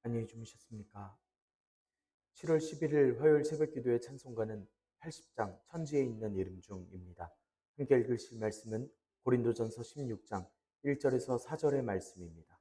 안녕히 주무셨습니까? 7월 11일 화요일 새벽 기도의 찬송가는 80장 천지에 있는 이름 중입니다. 함께 읽으실 말씀은 고린도전서 16장 1절에서 4절의 말씀입니다.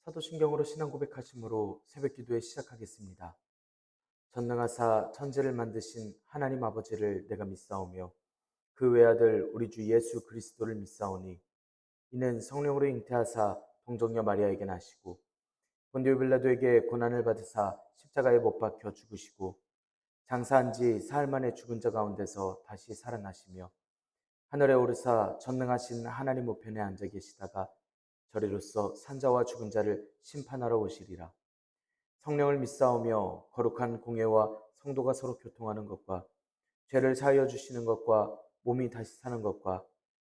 사도신경으로 신앙 고백하심으로 새벽 기도에 시작하겠습니다. 전능하사 천지를 만드신 하나님 아버지를 내가 믿사오며 그 외아들 우리 주 예수 그리스도를 믿사오니 이는 성령으로 잉태하사 동정녀 마리아에게 나시고 본디오 빌라도에게 고난을 받으사 십자가에 못 박혀 죽으시고 장사한 지 사흘 만에 죽은 자 가운데서 다시 살아나시며 하늘에 오르사 전능하신 하나님 우편에 앉아 계시다가 저리로서 산자와 죽은 자를 심판하러 오시리라. 성령을 믿사오며 거룩한 공예와 성도가 서로 교통하는 것과 죄를 사하여 주시는 것과 몸이 다시 사는 것과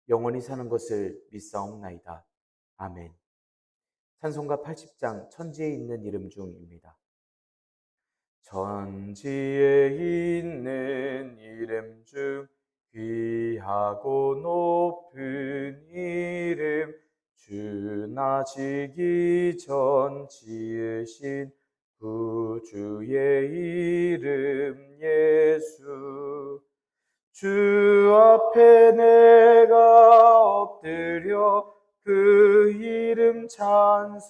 영원히 사는 것을 믿사옵나이다. 아멘. 찬송가 80장 천지에 있는 이름 중입니다. 천지에 있는 이름 중 귀하고 높은 이름 주 나시기 전 지으신 구주의 이름 예수 주 앞에 내가 엎드려 그 이름 찬송함은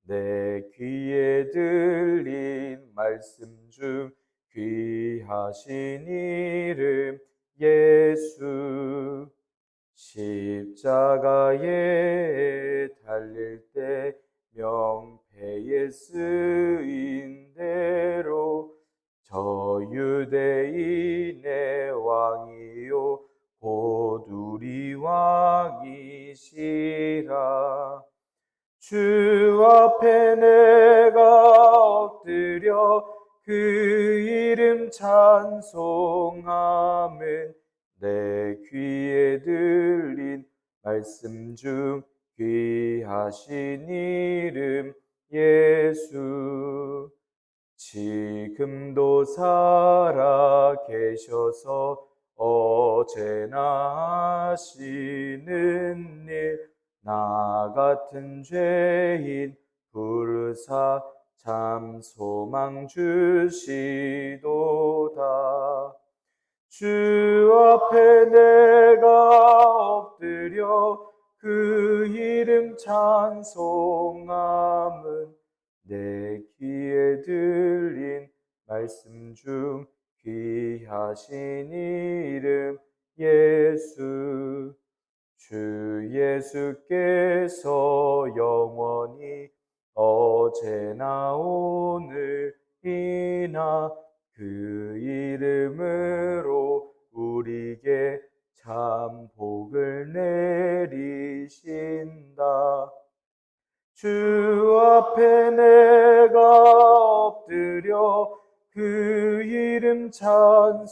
내 귀에 들린 말씀 중 귀하신 이름 예수 십자가에 달릴 때 명패에 쓰인 대로 저 유대인의 왕이요 곧 우리 왕이시라 주 앞에 내가 엎드려 그 이름 찬송함은 내 귀에 들린 말씀 중 귀하신 이름 예수 지금도 살아 계셔서 어제나 하시는 일 나 같은 죄인 부르사 참 소망 주시도다 주 앞에 내가 엎드려 그 이름 찬송함은 내 귀에 들린 말씀 중 귀하신 이름 예수 주 예수께서 영원히 어제나 오늘이나 그 이름으로 우리에게 참 복을 내리신다 주 앞에 내가 엎드려 그 이름 찬송함은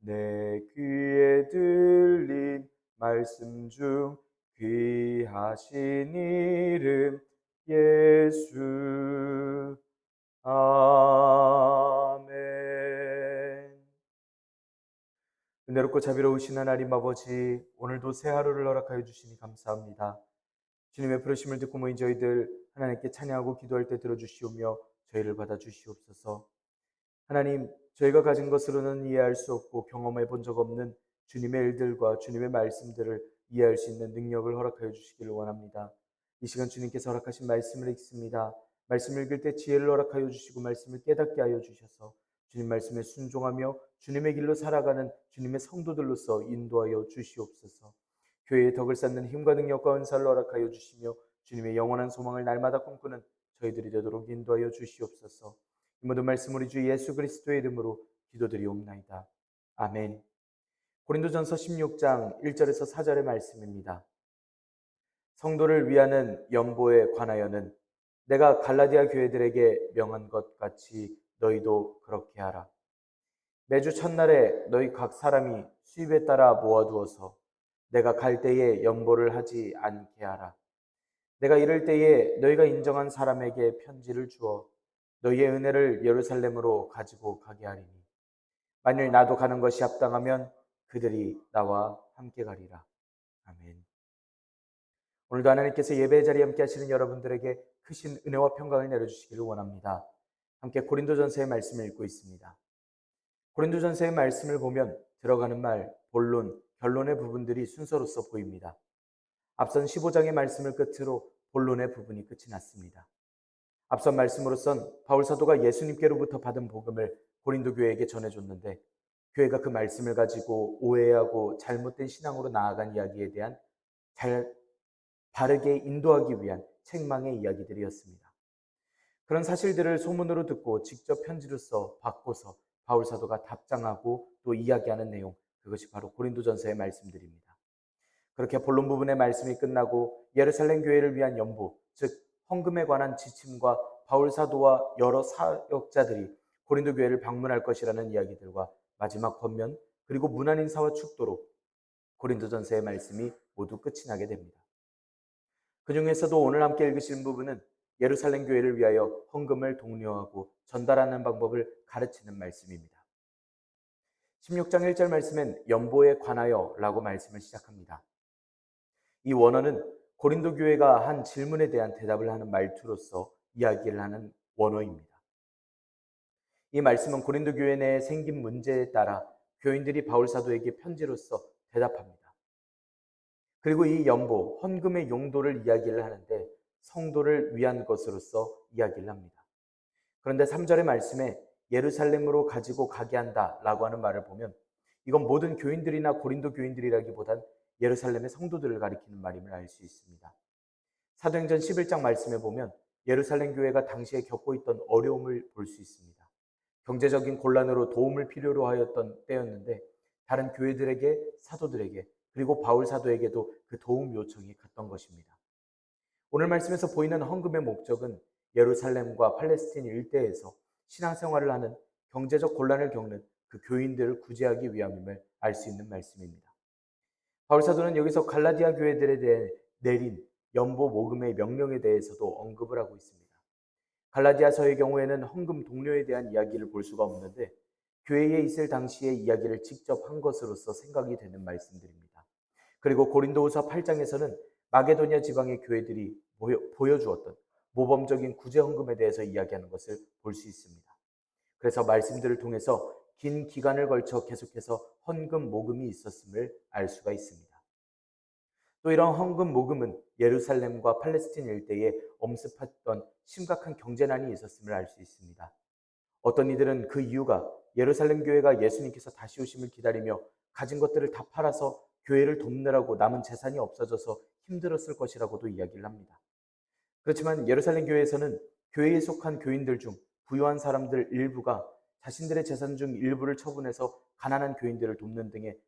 내 귀에 들린 말씀 중 귀하신 이름 예수 아멘. 은혜롭고 자비로우신 하나님 아버지, 오늘도 새 하루를 허락하여 주시니 감사합니다. 주님의 부르심을 듣고 모인 저희들 하나님께 찬양하고 기도할 때 들어주시오며 저희를 받아주시옵소서. 하나님, 저희가 가진 것으로는 이해할 수 없고 경험해 본 적 없는 주님의 일들과 주님의 말씀들을 이해할 수 있는 능력을 허락하여 주시기를 원합니다. 이 시간 주님께서 허락하신 말씀을 읽습니다. 말씀을 읽을 때 지혜를 허락하여 주시고 말씀을 깨닫게 하여 주셔서 주님 말씀에 순종하며 주님의 길로 살아가는 주님의 성도들로서 인도하여 주시옵소서. 교회의 덕을 쌓는 힘과 능력과 은사를 허락하여 주시며 주님의 영원한 소망을 날마다 꿈꾸는 저희들이 되도록 인도하여 주시옵소서. 이 모든 말씀 우리 주 예수 그리스도의 이름으로 기도드리옵나이다. 아멘. 고린도전서 16장 1절에서 4절의 말씀입니다. 성도를 위하는 연보에 관하여는 내가 갈라디아 교회들에게 명한 것 같이 너희도 그렇게 하라. 매주 첫날에 너희 각 사람이 수입에 따라 모아두어서 내가 갈 때에 연보를 하지 않게 하라. 내가 이럴 때에 너희가 인정한 사람에게 편지를 주어 너희의 은혜를 예루살렘으로 가지고 가게 하리니 만일 나도 가는 것이 합당하면 그들이 나와 함께 가리라. 아멘. 오늘도 하나님께서 예배의 자리에 함께 하시는 여러분들에게 크신 은혜와 평강을 내려주시기를 원합니다. 함께 고린도전서의 말씀을 읽고 있습니다. 고린도전서의 말씀을 보면 들어가는 말, 본론, 결론의 부분들이 순서로서 보입니다. 앞선 15장의 말씀을 끝으로 본론의 부분이 끝이 났습니다. 앞선 말씀으로선 바울 사도가 예수님께로부터 받은 복음을 고린도 교회에게 전해줬는데 교회가 그 말씀을 가지고 오해하고 잘못된 신앙으로 나아간 이야기에 대한 바르게 인도하기 위한 책망의 이야기들이었습니다. 그런 사실들을 소문으로 듣고 직접 편지로 써 바꿔서 바울 사도가 답장하고 또 이야기하는 내용, 그것이 바로 고린도전서의 말씀들입니다. 그렇게 본론 부분의 말씀이 끝나고 예루살렘 교회를 위한 연보, 즉 헌금에 관한 지침과 바울 사도와 여러 사역자들이 고린도 교회를 방문할 것이라는 이야기들과 마지막 권면 그리고 문안 인사와 축도로 고린도전서의 말씀이 모두 끝이 나게 됩니다. 그 중에서도 오늘 함께 읽으신 부분은 예루살렘 교회를 위하여 헌금을 독려하고 전달하는 방법을 가르치는 말씀입니다. 16장 1절 말씀엔 연보에 관하여 라고 말씀을 시작합니다. 이 원어는 고린도 교회가 한 질문에 대한 대답을 하는 말투로서 이야기를 하는 원어입니다. 이 말씀은 고린도 교회 내에 생긴 문제에 따라 교인들이 바울 사도에게 편지로서 대답합니다. 그리고 이 연보, 헌금의 용도를 이야기를 하는데 성도를 위한 것으로서 이야기를 합니다. 그런데 3절의 말씀에 예루살렘으로 가지고 가게 한다라고 하는 말을 보면 이건 모든 교인들이나 고린도 교인들이라기보단 예루살렘의 성도들을 가리키는 말임을 알 수 있습니다. 사도행전 11장 말씀에 보면 예루살렘 교회가 당시에 겪고 있던 어려움을 볼 수 있습니다. 경제적인 곤란으로 도움을 필요로 하였던 때였는데 다른 교회들에게, 사도들에게, 그리고 바울 사도에게도 그 도움 요청이 갔던 것입니다. 오늘 말씀에서 보이는 헌금의 목적은 예루살렘과 팔레스틴 일대에서 신앙생활을 하는 경제적 곤란을 겪는 그 교인들을 구제하기 위함임을 알 수 있는 말씀입니다. 바울 사도는 여기서 갈라디아 교회들에 대해 내린 연보 모금의 명령에 대해서도 언급을 하고 있습니다. 갈라디아서의 경우에는 헌금 동료에 대한 이야기를 볼 수가 없는데 교회에 있을 당시의 이야기를 직접 한 것으로서 생각이 되는 말씀들입니다. 그리고 고린도후서 8장에서는 마게도냐 지방의 교회들이 보여주었던 모범적인 구제 헌금에 대해서 이야기하는 것을 볼 수 있습니다. 그래서 말씀들을 통해서 긴 기간을 걸쳐 계속해서 헌금 모금이 있었음을 알 수가 있습니다. 또 이런 헌금 모금은 예루살렘과 팔레스틴 일대에 엄습했던 심각한 경제난이 있었음을 알 수 있습니다. 어떤 이들은 그 이유가 예루살렘 교회가 예수님께서 다시 오심을 기다리며 가진 것들을 다 팔아서 교회를 돕느라고 남은 재산이 없어져서 힘들었을 것이라고도 이야기를 합니다. 그렇지만 예루살렘 교회에서는 교회에 속한 교인들 중 부유한 사람들 일부가 자신들의 재산 중 일부를 처분해서 가난한 교인들을 돕는 등의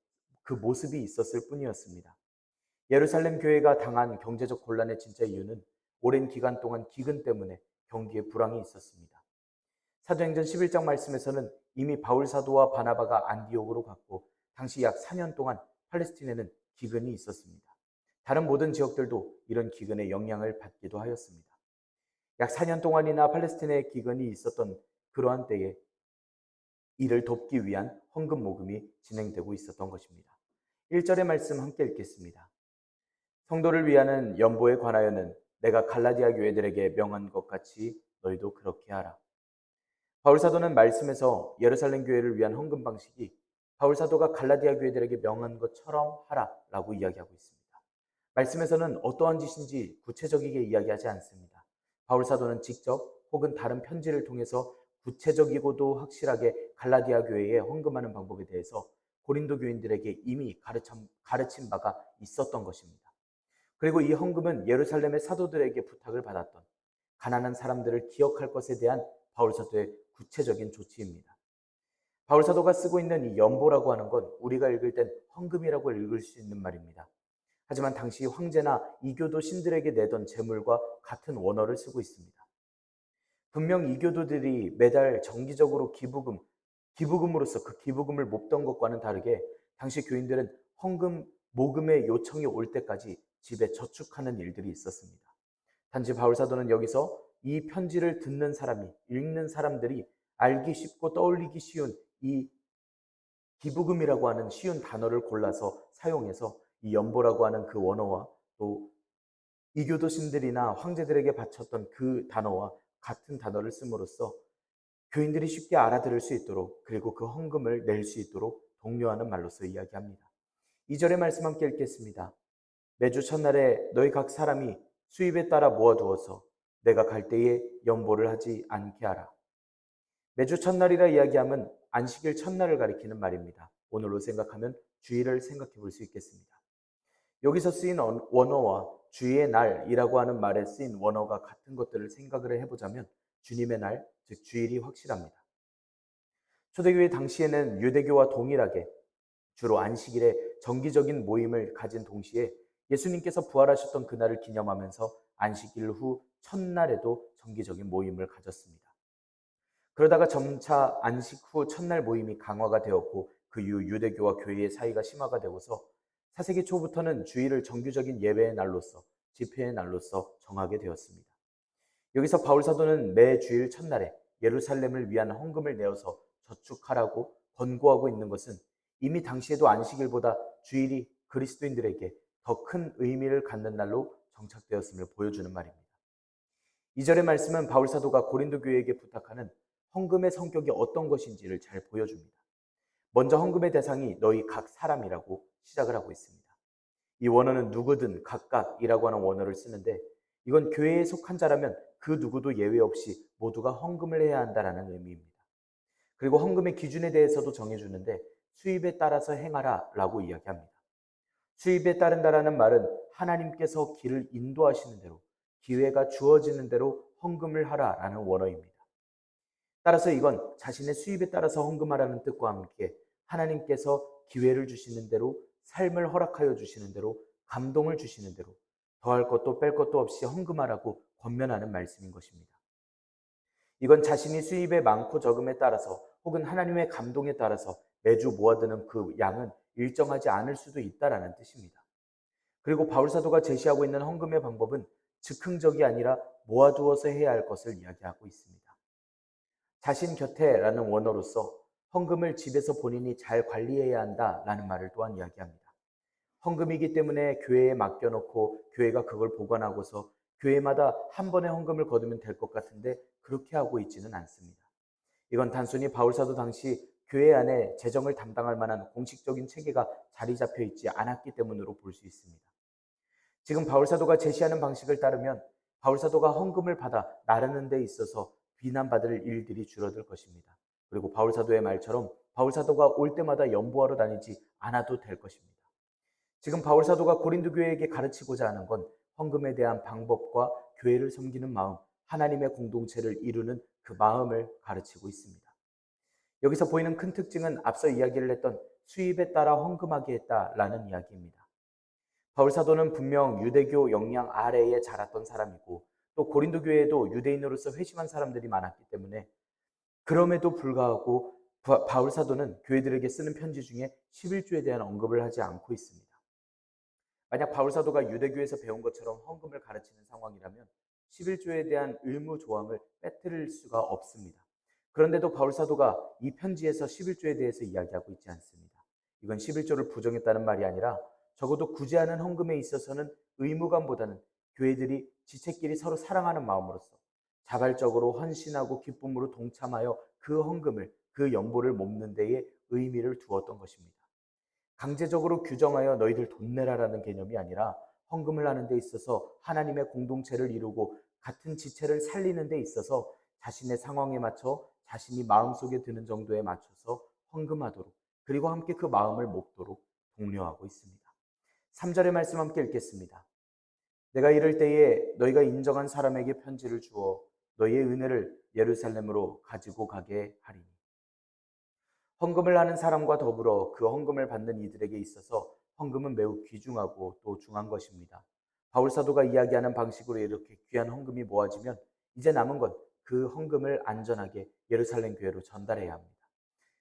그 모습이 있었을 뿐이었습니다. 예루살렘 교회가 당한 경제적 곤란의 진짜 이유는 오랜 기간 동안 기근 때문에 경기에 불황이 있었습니다. 사도행전 11장 말씀에서는 이미 바울 사도와 바나바가 안디옥으로 갔고 당시 약 4년 동안 팔레스틴에는 기근이 있었습니다. 다른 모든 지역들도 이런 기근의 영향을 받기도 하였습니다. 약 4년 동안이나 팔레스틴에 기근이 있었던 그러한 때에 이를 돕기 위한 헌금 모금이 진행되고 있었던 것입니다. 1절의 말씀 함께 읽겠습니다. 성도를 위하는 연보에 관하여는 내가 갈라디아 교회들에게 명한 것 같이 너희도 그렇게 하라. 바울 사도는 말씀에서 예루살렘 교회를 위한 헌금 방식이 바울 사도가 갈라디아 교회들에게 명한 것처럼 하라라고 이야기하고 있습니다. 말씀에서는 어떠한 짓인지 구체적이게 이야기하지 않습니다. 바울 사도는 직접 혹은 다른 편지를 통해서 구체적이고도 확실하게 갈라디아 교회에 헌금하는 방법에 대해서 고린도 교인들에게 이미 가르친 바가 있었던 것입니다. 그리고 이 헌금은 예루살렘의 사도들에게 부탁을 받았던 가난한 사람들을 기억할 것에 대한 바울 사도의 구체적인 조치입니다. 바울 사도가 쓰고 있는 이 연보라고 하는 건 우리가 읽을 땐 헌금이라고 읽을 수 있는 말입니다. 하지만 당시 황제나 이교도 신들에게 내던 제물과 같은 원어를 쓰고 있습니다. 분명 이교도들이 매달 정기적으로 기부금으로서 그 기부금을 몹던 것과는 다르게 당시 교인들은 헌금, 모금의 요청이 올 때까지 집에 저축하는 일들이 있었습니다. 단지 바울 사도는 여기서 이 편지를 듣는 사람이, 읽는 사람들이 알기 쉽고 떠올리기 쉬운 이 기부금이라고 하는 쉬운 단어를 골라서 사용해서 이 연보라고 하는 그 원어와 또 이교도 신들이나 황제들에게 바쳤던 그 단어와 같은 단어를 씀으로써 교인들이 쉽게 알아들을 수 있도록 그리고 그 헌금을 낼 수 있도록 독려하는 말로서 이야기합니다. 2절의 말씀 함께 읽겠습니다. 매주 첫날에 너희 각 사람이 수입에 따라 모아두어서 내가 갈 때에 연보를 하지 않게 하라. 매주 첫날이라 이야기하면 안식일 첫날을 가리키는 말입니다. 오늘로 생각하면 주일을 생각해 볼 수 있겠습니다. 여기서 쓰인 원어와 주의 날이라고 하는 말에 쓰인 원어가 같은 것들을 생각을 해보자면 주님의 날, 즉 주일이 확실합니다. 초대교회 당시에는 유대교와 동일하게 주로 안식일에 정기적인 모임을 가진 동시에 예수님께서 부활하셨던 그날을 기념하면서 안식일 후 첫날에도 정기적인 모임을 가졌습니다. 그러다가 점차 안식 후 첫날 모임이 강화가 되었고 그 이후 유대교와 교회의 사이가 심화가 되고서 4세기 초부터는 주일을 정규적인 예배의 날로서 집회의 날로서 정하게 되었습니다. 여기서 바울 사도는 매 주일 첫날에 예루살렘을 위한 헌금을 내어서 저축하라고 권고하고 있는 것은 이미 당시에도 안식일보다 주일이 그리스도인들에게 더 큰 의미를 갖는 날로 정착되었음을 보여주는 말입니다. 2절의 말씀은 바울 사도가 고린도 교회에게 부탁하는 헌금의 성격이 어떤 것인지를 잘 보여줍니다. 먼저 헌금의 대상이 너희 각 사람이라고 시작을 하고 있습니다. 이 원어는 누구든 각각이라고 하는 원어를 쓰는데 이건 교회에 속한 자라면 그 누구도 예외 없이 모두가 헌금을 해야 한다는 의미입니다. 그리고 헌금의 기준에 대해서도 정해주는데 수입에 따라서 행하라 라고 이야기합니다. 수입에 따른다라는 말은 하나님께서 길을 인도하시는 대로 기회가 주어지는 대로 헌금을 하라라는 원어입니다. 따라서 이건 자신의 수입에 따라서 헌금하라는 뜻과 함께 하나님께서 기회를 주시는 대로 삶을 허락하여 주시는 대로 감동을 주시는 대로 더할 것도 뺄 것도 없이 헌금하라고 권면하는 말씀인 것입니다. 이건 자신이 수입의 많고 적음에 따라서 혹은 하나님의 감동에 따라서 매주 모아두는 그 양은 일정하지 않을 수도 있다라는 뜻입니다. 그리고 바울 사도가 제시하고 있는 헌금의 방법은 즉흥적이 아니라 모아두어서 해야 할 것을 이야기하고 있습니다. 자신 곁에라는 원어로서 헌금을 집에서 본인이 잘 관리해야 한다라는 말을 또한 이야기합니다. 헌금이기 때문에 교회에 맡겨놓고 교회가 그걸 보관하고서 교회마다 한 번에 헌금을 거두면 될 것 같은데 그렇게 하고 있지는 않습니다. 이건 단순히 바울사도 당시 교회 안에 재정을 담당할 만한 공식적인 체계가 자리 잡혀 있지 않았기 때문으로 볼 수 있습니다. 지금 바울사도가 제시하는 방식을 따르면 바울사도가 헌금을 받아 나르는 데 있어서 비난받을 일들이 줄어들 것입니다. 그리고 바울사도의 말처럼 바울사도가 올 때마다 연보하러 다니지 않아도 될 것입니다. 지금 바울사도가 고린도 교회에게 가르치고자 하는 건 헌금에 대한 방법과 교회를 섬기는 마음, 하나님의 공동체를 이루는 그 마음을 가르치고 있습니다. 여기서 보이는 큰 특징은 앞서 이야기를 했던 수입에 따라 헌금하게 했다라는 이야기입니다. 바울 사도는 분명 유대교 영향 아래에 자랐던 사람이고 또 고린도 교회에도 유대인으로서 회심한 사람들이 많았기 때문에 그럼에도 불구하고 바울 사도는 교회들에게 쓰는 편지 중에 11조에 대한 언급을 하지 않고 있습니다. 만약 바울 사도가 유대교에서 배운 것처럼 헌금을 가르치는 상황이라면 11조에 대한 의무 조항을 빼뜨릴 수가 없습니다. 그런데도 바울 사도가 이 편지에서 11조에 대해서 이야기하고 있지 않습니다. 이건 11조를 부정했다는 말이 아니라 적어도 구제하는 헌금에 있어서는 의무감보다는 교회들이 지체끼리 서로 사랑하는 마음으로서 자발적으로 헌신하고 기쁨으로 동참하여 그 헌금을, 그 연보를 몸는 데에 의미를 두었던 것입니다. 강제적으로 규정하여 너희들 돈 내라라는 개념이 아니라 헌금을 하는 데 있어서 하나님의 공동체를 이루고 같은 지체를 살리는 데 있어서 자신의 상황에 맞춰 자신이 마음속에 드는 정도에 맞춰서 헌금하도록, 그리고 함께 그 마음을 먹도록 독려하고 있습니다. 3절의 말씀 함께 읽겠습니다. 내가 이럴 때에 너희가 인정한 사람에게 편지를 주어 너희의 은혜를 예루살렘으로 가지고 가게 하리니. 헌금을 하는 사람과 더불어 그 헌금을 받는 이들에게 있어서 헌금은 매우 귀중하고 또 중요한 것입니다. 바울 사도가 이야기하는 방식으로 이렇게 귀한 헌금이 모아지면 이제 남은 건 그 헌금을 안전하게 예루살렘 교회로 전달해야 합니다.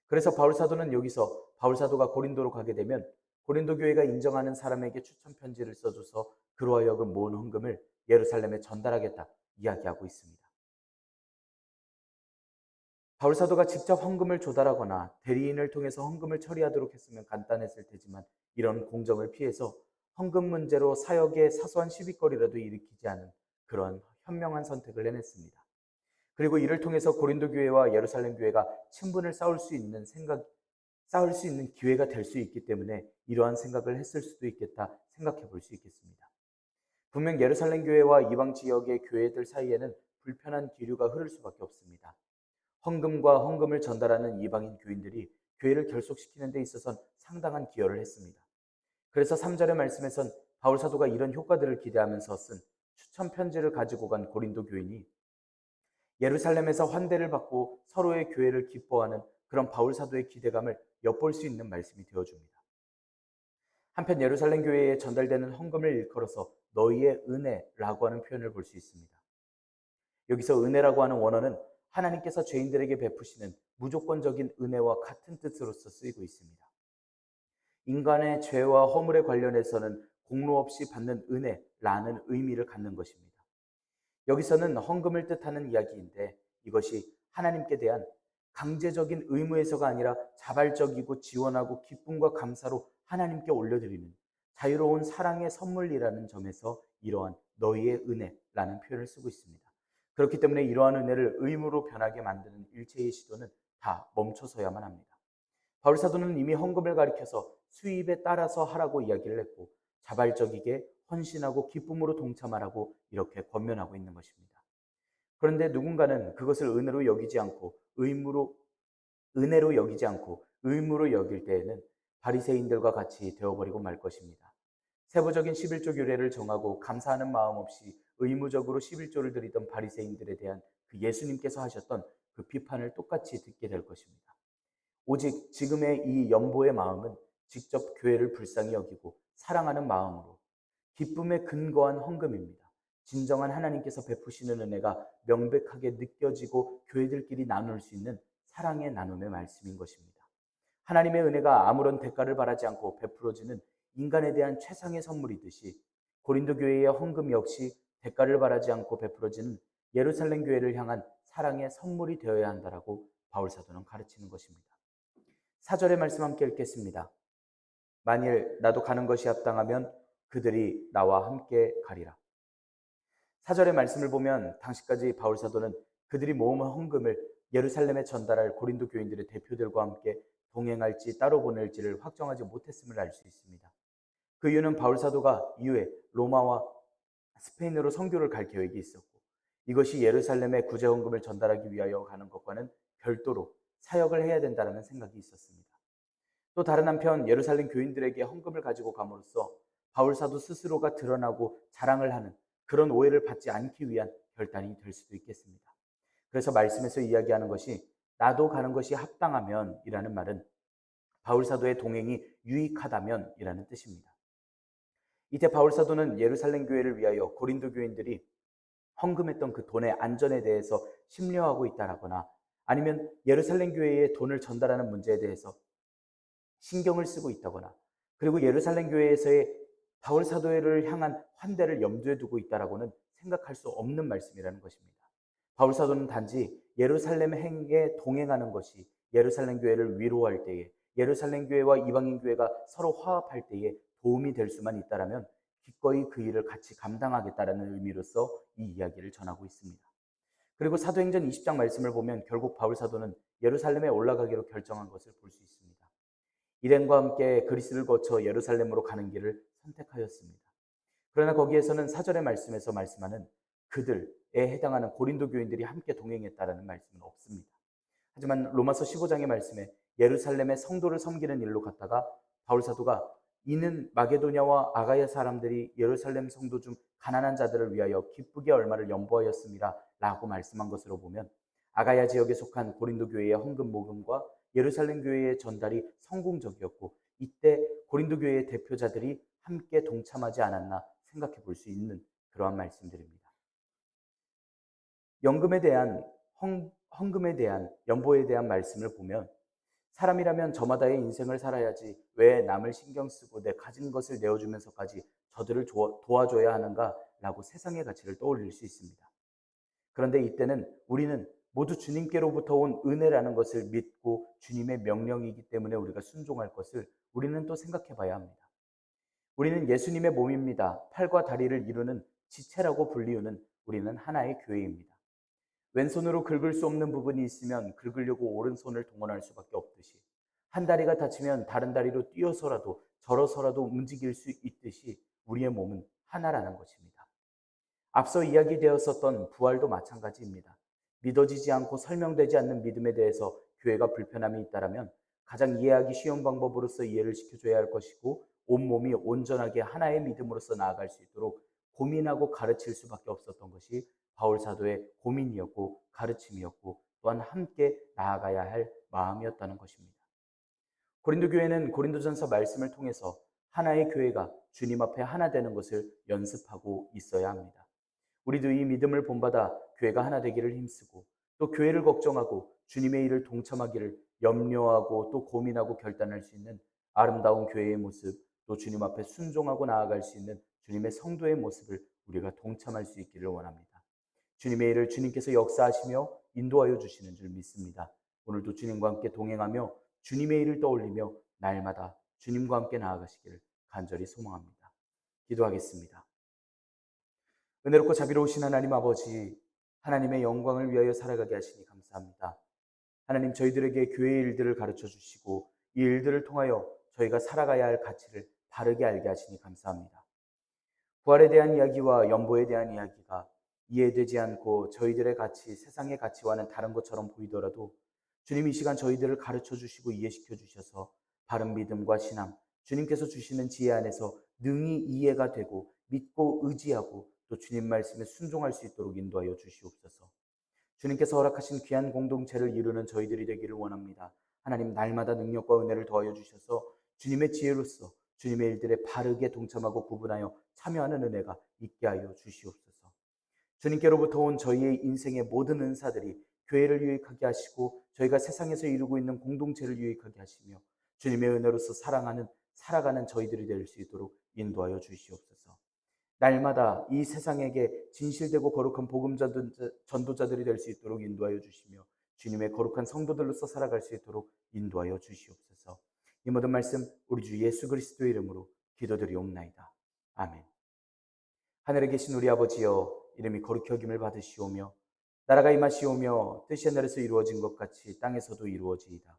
그래서 바울 사도는 여기서 바울 사도가 고린도로 가게 되면 고린도 교회가 인정하는 사람에게 추천 편지를 써줘서 그로 하여금 모은 헌금을 예루살렘에 전달하겠다 이야기하고 있습니다. 바울 사도가 직접 헌금을 조달하거나 대리인을 통해서 헌금을 처리하도록 했으면 간단했을 테지만 이런 공정을 피해서 헌금 문제로 사역에 사소한 시비거리라도 일으키지 않은 그런 현명한 선택을 해냈습니다. 그리고 이를 통해서 고린도 교회와 예루살렘 교회가 친분을 쌓을 수 있는 기회가 될 수 있기 때문에 이러한 생각을 했을 수도 있겠다 생각해 볼 수 있겠습니다. 분명 예루살렘 교회와 이방 지역의 교회들 사이에는 불편한 기류가 흐를 수밖에 없습니다. 헌금과 헌금을 전달하는 이방인 교인들이 교회를 결속시키는 데 있어서는 상당한 기여를 했습니다. 그래서 3절의 말씀에선 바울 사도가 이런 효과들을 기대하면서 쓴 추천 편지를 가지고 간 고린도 교인이 예루살렘에서 환대를 받고 서로의 교회를 기뻐하는 그런 바울 사도의 기대감을 엿볼 수 있는 말씀이 되어줍니다. 한편 예루살렘 교회에 전달되는 헌금을 일컬어서 너희의 은혜라고 하는 표현을 볼 수 있습니다. 여기서 은혜라고 하는 원어는 하나님께서 죄인들에게 베푸시는 무조건적인 은혜와 같은 뜻으로서 쓰이고 있습니다. 인간의 죄와 허물에 관련해서는 공로 없이 받는 은혜라는 의미를 갖는 것입니다. 여기서는 헌금을 뜻하는 이야기인데 이것이 하나님께 대한 강제적인 의무에서가 아니라 자발적이고 지원하고 기쁨과 감사로 하나님께 올려드리는 자유로운 사랑의 선물이라는 점에서 이러한 너희의 은혜라는 표현을 쓰고 있습니다. 그렇기 때문에 이러한 은혜를 의무로 변하게 만드는 일체의 시도는 다 멈춰서야만 합니다. 바울 사도는 이미 헌금을 가리켜서 수입에 따라서 하라고 이야기를 했고 자발적이게 헌신하고 기쁨으로 동참하라고 이렇게 권면하고 있는 것입니다. 그런데 누군가는 그것을 은혜로 여기지 않고 의무로 여길 때에는 바리새인들과 같이 되어버리고 말 것입니다. 세부적인 11조 규례를 정하고 감사하는 마음 없이 의무적으로 11조를 드리던 바리새인들에 대한 그 예수님께서 하셨던 그 비판을 똑같이 듣게 될 것입니다. 오직 지금의 이 연보의 마음은 직접 교회를 불쌍히 여기고 사랑하는 마음으로 기쁨에 근거한 헌금입니다. 진정한 하나님께서 베푸시는 은혜가 명백하게 느껴지고 교회들끼리 나눌 수 있는 사랑의 나눔의 말씀인 것입니다. 하나님의 은혜가 아무런 대가를 바라지 않고 베풀어지는 인간에 대한 최상의 선물이듯이 고린도 교회의 헌금 역시 대가를 바라지 않고 베풀어지는 예루살렘 교회를 향한 사랑의 선물이 되어야 한다라고 바울 사도는 가르치는 것입니다. 4절의 말씀 함께 읽겠습니다. 만일 나도 가는 것이 합당하면 그들이 나와 함께 가리라. 4절의 말씀을 보면 당시까지 바울 사도는 그들이 모은 헌금을 예루살렘에 전달할 고린도 교인들의 대표들과 함께 동행할지 따로 보낼지를 확정하지 못했음을 알 수 있습니다. 그 이유는 바울 사도가 이후에 로마와 스페인으로 선교를 갈 계획이 있었고 이것이 예루살렘에 구제 헌금을 전달하기 위하여 가는 것과는 별도로 사역을 해야 된다는 생각이 있었습니다. 또 다른 한편 예루살렘 교인들에게 헌금을 가지고 감으로써 바울 사도 스스로가 드러나고 자랑을 하는 그런 오해를 받지 않기 위한 결단이 될 수도 있겠습니다. 그래서 말씀에서 이야기하는 것이 나도 가는 것이 합당하면 이라는 말은 바울 사도의 동행이 유익하다면 이라는 뜻입니다. 이때 바울 사도는 예루살렘 교회를 위하여 고린도 교인들이 헌금했던 그 돈의 안전에 대해서 심려하고 있다라거나 아니면 예루살렘 교회에 돈을 전달하는 문제에 대해서 신경을 쓰고 있다거나 그리고 예루살렘 교회에서의 바울 사도를 향한 환대를 염두에 두고 있다라고는 생각할 수 없는 말씀이라는 것입니다. 바울 사도는 단지 예루살렘 행에 동행하는 것이 예루살렘 교회를 위로할 때에, 예루살렘 교회와 이방인 교회가 서로 화합할 때에 도움이 될 수만 있다라면 기꺼이 그 일을 같이 감당하겠다라는 의미로서 이 이야기를 전하고 있습니다. 그리고 사도행전 20장 말씀을 보면 결국 바울 사도는 예루살렘에 올라가기로 결정한 것을 볼 수 있습니다. 일행과 함께 그리스를 거쳐 예루살렘으로 가는 길을 선택하였습니다. 그러나 거기에서는 사절의 말씀에서 말씀하는 그들에 해당하는 고린도 교인들이 함께 동행했다라는 말씀은 없습니다. 하지만 로마서 15장의 말씀에 예루살렘의 성도를 섬기는 일로 갔다가 바울 사도가 이는 마게도냐와 아가야 사람들이 예루살렘 성도 중 가난한 자들을 위하여 기쁘게 얼마를 연보하였습니다 라고 말씀한 것으로 보면 아가야 지역에 속한 고린도 교회의 헌금 모금과 예루살렘 교회의 전달이 성공적이었고 이때 고린도 교회의 대표자들이 함께 동참하지 않았나 생각해 볼 수 있는 그러한 말씀들입니다. 연금에 대한 헌금에 대한 연보에 대한 말씀을 보면 사람이라면 저마다의 인생을 살아야지 왜 남을 신경 쓰고 내 가진 것을 내어주면서까지 저들을 도와줘야 하는가라고 세상의 가치를 떠올릴 수 있습니다. 그런데 이때는 우리는 모두 주님께로부터 온 은혜라는 것을 믿고 주님의 명령이기 때문에 우리가 순종할 것을 우리는 또 생각해 봐야 합니다. 우리는 예수님의 몸입니다. 팔과 다리를 이루는 지체라고 불리우는 우리는 하나의 교회입니다. 왼손으로 긁을 수 없는 부분이 있으면 긁으려고 오른손을 동원할 수밖에 없듯이 한 다리가 다치면 다른 다리로 뛰어서라도 절어서라도 움직일 수 있듯이 우리의 몸은 하나라는 것입니다. 앞서 이야기되었었던 부활도 마찬가지입니다. 믿어지지 않고 설명되지 않는 믿음에 대해서 교회가 불편함이 있다면 가장 이해하기 쉬운 방법으로서 이해를 시켜줘야 할 것이고 온몸이 온전하게 하나의 믿음으로서 나아갈 수 있도록 고민하고 가르칠 수밖에 없었던 것이 바울 사도의 고민이었고 가르침이었고 또한 함께 나아가야 할 마음이었다는 것입니다. 고린도 교회는 고린도전서 말씀을 통해서 하나의 교회가 주님 앞에 하나 되는 것을 연습하고 있어야 합니다. 우리도 이 믿음을 본받아 교회가 하나 되기를 힘쓰고 또 교회를 걱정하고 주님의 일을 동참하기를 염려하고 또 고민하고 결단할 수 있는 아름다운 교회의 모습, 또 주님 앞에 순종하고 나아갈 수 있는 주님의 성도의 모습을 우리가 동참할 수 있기를 원합니다. 주님의 일을 주님께서 역사하시며 인도하여 주시는 줄 믿습니다. 오늘도 주님과 함께 동행하며 주님의 일을 떠올리며 날마다 주님과 함께 나아가시기를 간절히 소망합니다. 기도하겠습니다. 은혜롭고 자비로우신 하나님 아버지, 하나님의 영광을 위하여 살아가게 하시니 감사합니다. 하나님, 저희들에게 교회의 일들을 가르쳐 주시고 이 일들을 통하여 저희가 살아가야 할 가치를 바르게 알게 하시니 감사합니다. 부활에 대한 이야기와 연보에 대한 이야기가 이해되지 않고 저희들의 가치, 세상의 가치와는 다른 것처럼 보이더라도 주님 이 시간 저희들을 가르쳐 주시고 이해시켜 주셔서 바른 믿음과 신앙, 주님께서 주시는 지혜 안에서 능히 이해가 되고 믿고 의지하고 또 주님 말씀에 순종할 수 있도록 인도하여 주시옵소서. 주님께서 허락하신 귀한 공동체를 이루는 저희들이 되기를 원합니다. 하나님, 날마다 능력과 은혜를 더하여 주셔서 주님의 지혜로서 주님의 일들에 바르게 동참하고 구분하여 참여하는 은혜가 있게 하여 주시옵소서. 주님께로부터 온 저희의 인생의 모든 은사들이 교회를 유익하게 하시고 저희가 세상에서 이루고 있는 공동체를 유익하게 하시며 주님의 은혜로서 살아가는 저희들이 될 수 있도록 인도하여 주시옵소서. 날마다 이 세상에게 진실되고 거룩한 복음 전도자들이 될 수 있도록 인도하여 주시며 주님의 거룩한 성도들로서 살아갈 수 있도록 인도하여 주시옵소서. 이 모든 말씀 우리 주 예수 그리스도의 이름으로 기도드리옵나이다. 아멘. 하늘에 계신 우리 아버지여, 이름이 거룩히 여김을 받으시오며 나라가 임하시오며 뜻이 하늘에서 이루어진 것 같이 땅에서도 이루어지이다.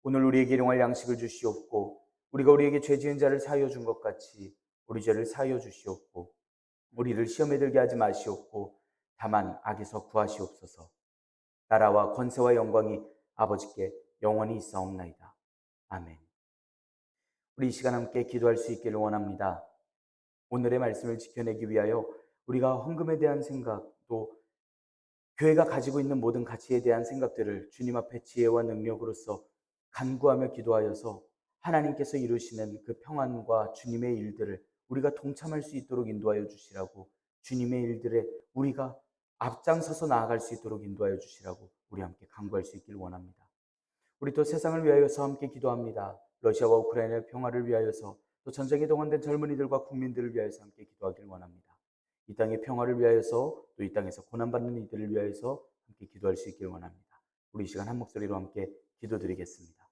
오늘 우리에게 일용할 양식을 주시옵고 우리가 우리에게 죄 지은 자를 사하여 준 것 같이 우리 죄를 사하여 주시옵고 우리를 시험에 들게 하지 마시옵고 다만 악에서 구하시옵소서. 나라와 권세와 영광이 아버지께 영원히 있사옵나이다. 아멘. 우리 이 시간 함께 기도할 수 있기를 원합니다. 오늘의 말씀을 지켜내기 위하여 우리가 헌금에 대한 생각, 또 교회가 가지고 있는 모든 가치에 대한 생각들을 주님 앞에 지혜와 능력으로서 간구하며 기도하여서 하나님께서 이루시는 그 평안과 주님의 일들을 우리가 동참할 수 있도록 인도하여 주시라고, 주님의 일들에 우리가 앞장서서 나아갈 수 있도록 인도하여 주시라고 우리 함께 간구할 수 있기를 원합니다. 우리 또 세상을 위하여서 함께 기도합니다. 러시아와 우크라이나의 평화를 위하여서 또 전쟁에 동원된 젊은이들과 국민들을 위하여서 함께 기도하기를 원합니다. 이 땅의 평화를 위하여서 또 이 땅에서 고난받는 이들을 위하여서 함께 기도할 수 있기를 원합니다. 우리 이 시간 한 목소리로 함께 기도드리겠습니다.